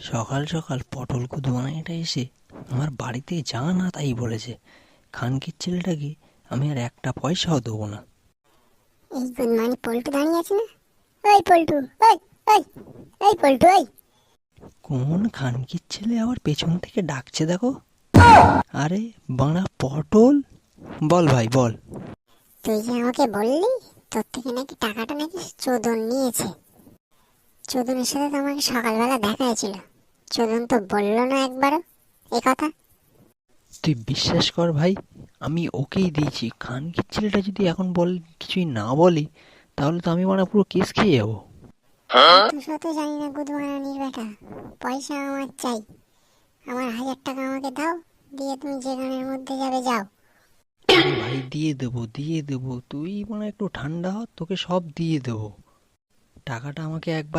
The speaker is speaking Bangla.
সকাল সকাল পটল কুদবানাইটা এসে আমার বাড়িতে যা না তাই বলেছে। খানকির ছেলেটাকে আমি আর একটা পয়সাও দেবো না। এই গুনমানি পল্টু দাঁড়িয়ে আছে না? ওই পল্টু, ওই ওই এই পল্টু, ওই কোন খানকির ছেলে আবার পেছন থেকে ডাকছে দেখো। আরে বাড়া পটল, বল ভাই বল। তুই যে আমাকে বললি তোর থেকে নাকি টাকাটা নাকি চোদন নিয়েছে। চোদনের সাথে তো আমাকে সকালবেলা দেখা হয়েছিল। চোদন তো বললো না একবারও এ কথা। তুই বিশ্বাস কর ভাই, আমি ওকেই দিয়েছি। খানকির ছেলেটা যদি এখন কিছুই না বলি, তাহলে তো আমি মানে পুরো কেস খেয়ে যাবো। অত শত জানি না গুদমারানির বেটা, পয়সা আমার চাই। আমার 1000 টাকা আমাকে দাও, দিয়ে তুমি যেখানের মধ্যে যাবে যাও। আরে ভাই দিয়ে দেবো দিয়ে দেবো, তুই মানে একটু ঠান্ডা হ, তোকে সব দিয়ে দেবো। টাকাটা আমাকে একবার